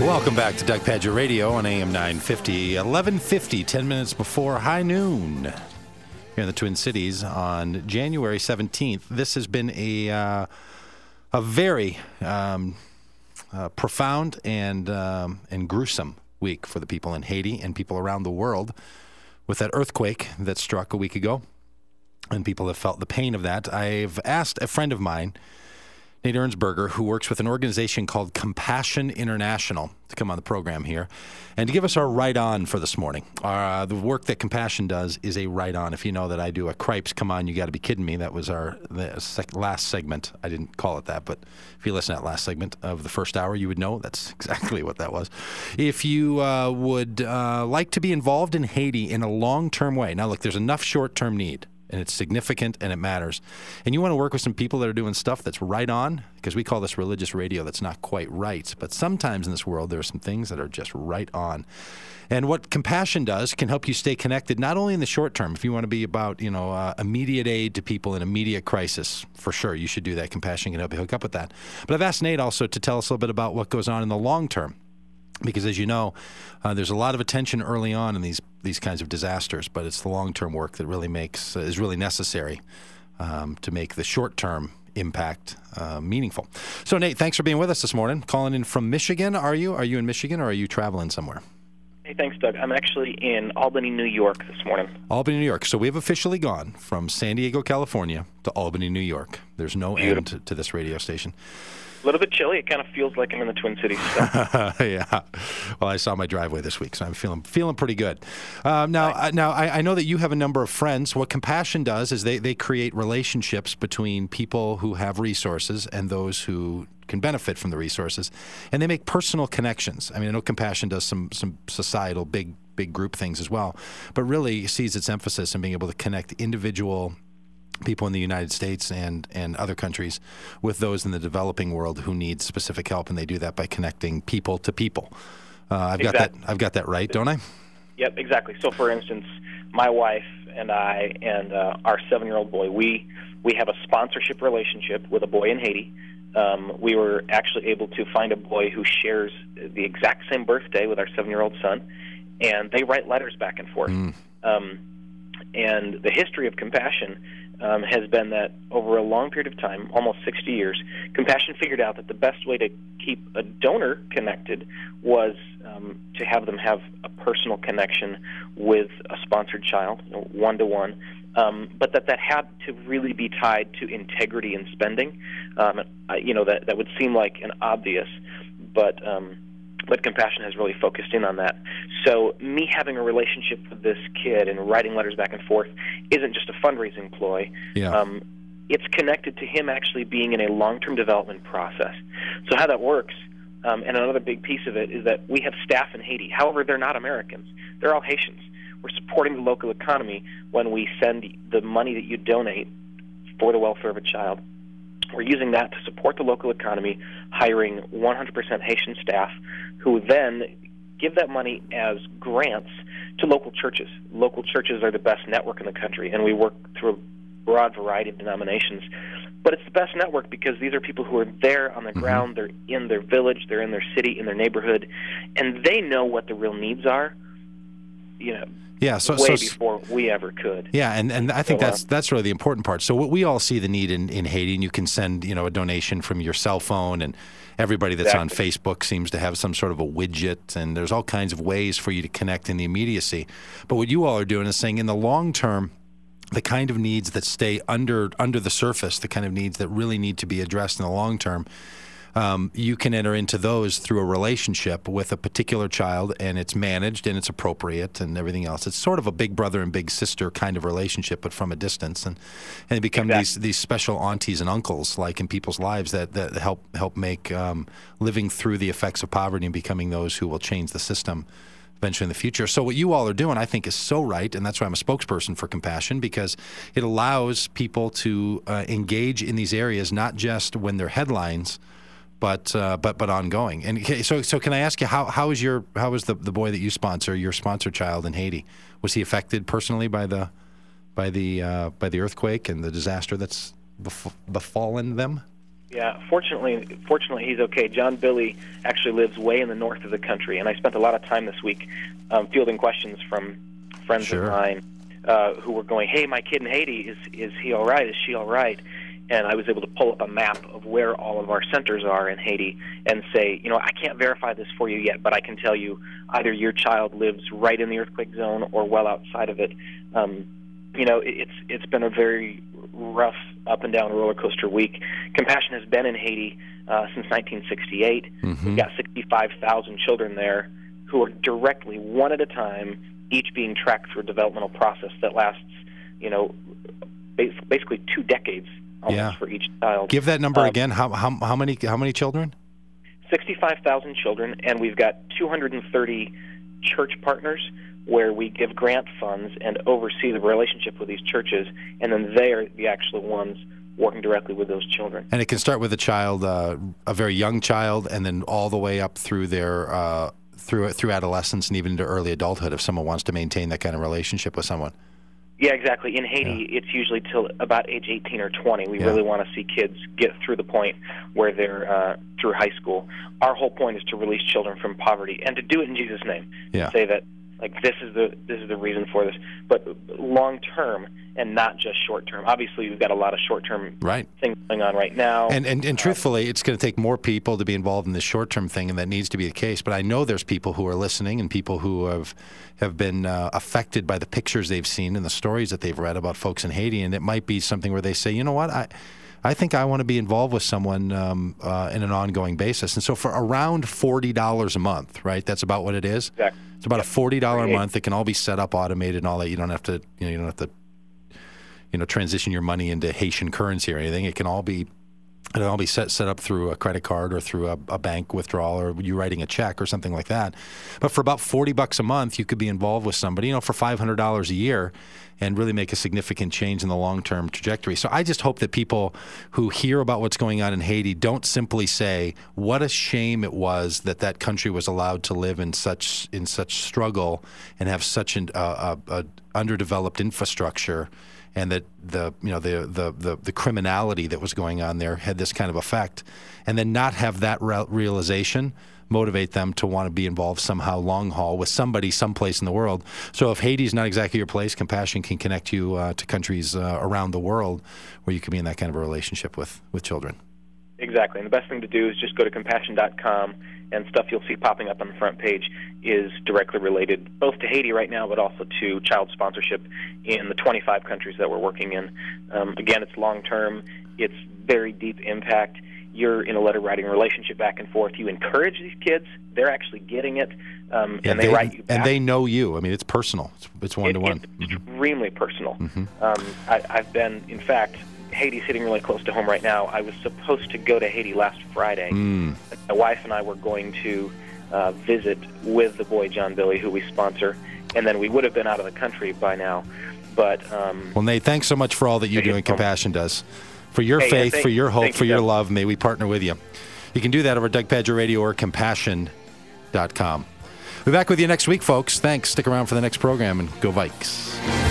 Welcome back to Doug Pagitt Radio on AM 950, 11:50, 10 minutes before high noon here in the Twin Cities on January 17th. This has been a very profound and gruesome week for the people in Haiti and people around the world with that earthquake that struck a week ago, and people have felt the pain of that. I've asked a friend of mine, Nate Ernsberger, who works with an organization called Comapssion International, to come on the program here and to give us our right-on for this morning. The work that Comapssion does is a right-on. If you know that I do a Cripes, come on, you got to be kidding me. That was our last segment. I didn't call it that, but if you listen to that last segment of the first hour, you would know that's exactly what that was. If you would like to be involved in Haiti in a long-term way, now look, there's enough short-term need, and it's significant, and it matters. And you want to work with some people that are doing stuff that's right on, because we call this religious radio that's not quite right. But sometimes in this world, there are some things that are just right on. And what Comapssion does can help you stay connected, not only in the short term. If you want to be about, immediate aid to people in immediate crisis, for sure, you should do that. Comapssion can help you hook up with that. But I've asked Nate also to tell us a little bit about what goes on in the long term. Because as you know, there's a lot of attention early on in these kinds of disasters, but it's the long-term work that really is really necessary to make the short-term impact meaningful. So Nate, thanks for being with us this morning. Calling in from Michigan, are you? Are you in Michigan, or are you traveling somewhere? Hey, thanks, Doug. I'm actually in Albany, New York this morning. Albany, New York. So we have officially gone from San Diego, California to Albany, New York. There's no end to this radio station. A little bit chilly. It kind of feels like I'm in the Twin Cities. So. Yeah. Well, I saw my driveway this week, so I'm feeling pretty good. Now, I know that you have a number of friends. What Comapssion does is they create relationships between people who have resources and those who can benefit from the resources, and they make personal connections. I mean, I know Comapssion does some societal big group things as well, but really sees its emphasis in being able to connect individual people in the United States and other countries with those in the developing world who need specific help, and they do that by connecting people to people. I've got that right, don't I? Yep, exactly. So, for instance, my wife and I and our 7-year-old boy, we have a sponsorship relationship with a boy in Haiti. We were actually able to find a boy who shares the exact same birthday with our 7-year-old son, and they write letters back and forth. And the history of Comapssion has been that over a long period of time, almost 60 years, Comapssion figured out that the best way to keep a donor connected was to have them have a personal connection with a sponsored child, one-to-one, but that had to really be tied to integrity in spending. That would seem like an obvious, but Comapssion has really focused in on that. So me having a relationship with this kid and writing letters back and forth isn't just a fundraising ploy. Yeah. It's connected to him actually being in a long-term development process. So how that works, and another big piece of it, is that we have staff in Haiti. However, they're not Americans. They're all Haitians. We're supporting the local economy when we send the money that you donate for the welfare of a child. We're using that to support the local economy, hiring 100% Haitian staff who then give that money as grants to local churches. Local churches are the best network in the country, and we work through a broad variety of denominations. But it's the best network because these are people who are there on the ground, they're in their village, they're in their city, in their neighborhood, and they know what the real needs are, before we ever could. Yeah, and I think that's really the important part. So we all see the need in Haiti, and you can send a donation from your cell phone, and everybody that's on Facebook seems to have some sort of a widget, and there's all kinds of ways for you to connect in the immediacy. But what you all are doing is saying in the long term, the kind of needs that stay under the surface, the kind of needs that really need to be addressed in the long term, you can enter into those through a relationship with a particular child, and it's managed and it's appropriate and everything else. It's sort of a big brother and big sister kind of relationship, but from a distance, and they become these special aunties and uncles, like in people's lives, that help make living through the effects of poverty and becoming those who will change the system eventually in the future. So what you all are doing, I think, is so right, and that's why I'm a spokesperson for Comapssion, because it allows people to engage in these areas, not just when they're headlines, but ongoing. And so can I ask you, how was the boy that you sponsor, your sponsor child in Haiti? Was he affected personally by the earthquake and the disaster that's befallen them? Yeah, fortunately, he's okay. John Billy actually lives way in the north of the country, and I spent a lot of time this week fielding questions from friends of mine who were going, "Hey, my kid in Haiti, is he all right? Is she all right?" And I was able to pull up a map of where all of our centers are in Haiti and say, I can't verify this for you yet, but I can tell you either your child lives right in the earthquake zone or well outside of it. It's been a very rough up and down roller coaster week. Compassion has been in Haiti since 1968. We've got 65,000 children there who are directly, one at a time, each being tracked through a developmental process that lasts, basically 2 decades almost for each child. Give that number again. How many children? 65,000 children, and we've got 230 church partners where we give grant funds and oversee the relationship with these churches, and then they are the actual ones working directly with those children. And it can start with a child, a very young child, and then all the way up through their through adolescence and even into early adulthood if someone wants to maintain that kind of relationship with someone. Yeah, exactly. In Haiti, it's usually till about age 18 or 20. We really want to see kids get through the point where they're through high school. Our whole point is to release children from poverty and to do it in Jesus' name. Yeah. Say that, this is the reason for this, but long term and not just short term. Obviously, we've got a lot of short term things going on right now. And truthfully, it's going to take more people to be involved in this short term thing, and that needs to be the case. But I know there's people who are listening and people who have been affected by the pictures they've seen and the stories that they've read about folks in Haiti, and it might be something where they say, you know what, I think I want to be involved with someone in an ongoing basis. And so for around $40 a month, right? That's about what it is. Exactly. It's about a $40 a month. It can all be set up, automated, and all that. You don't have to, transition your money into Haitian currency or anything. It can all be set up through a credit card or through a bank withdrawal or you writing a check or something like that. But for about $40 a month, you could be involved with somebody, for $500 a year, and really make a significant change in the long-term trajectory. So I just hope that people who hear about what's going on in Haiti don't simply say, what a shame it was that country was allowed to live in such struggle and have such an underdeveloped infrastructure, and that the criminality that was going on there had this kind of effect, and then not have that realization motivate them to want to be involved somehow long haul with somebody someplace in the world. So if Haiti's not exactly your place, Compassion can connect you to countries around the world where you can be in that kind of a relationship with children. Exactly. And the best thing to do is just go to compassion.com, and stuff you'll see popping up on the front page is directly related both to Haiti right now, but also to child sponsorship in the 25 countries that we're working in. Again, it's long-term. It's very deep impact. You're in a letter-writing relationship back and forth. You encourage these kids. They're actually getting it, and they write you back. And they know you. I mean, it's personal. It's one-to-one. It's extremely personal. I've been, in fact, Haiti's hitting really close to home right now. I was supposed to go to Haiti last Friday. My wife and I were going to visit with the boy John Billy, who we sponsor, and then we would have been out of the country by now. But well, Nate, thanks so much for all that you do and Compassion does. For your faith, for your hope, for your love, may we partner with you. You can do that over Doug Pagitt Radio or Compassion.com. We'll be back with you next week, folks. Thanks. Stick around for the next program, and go Vikes.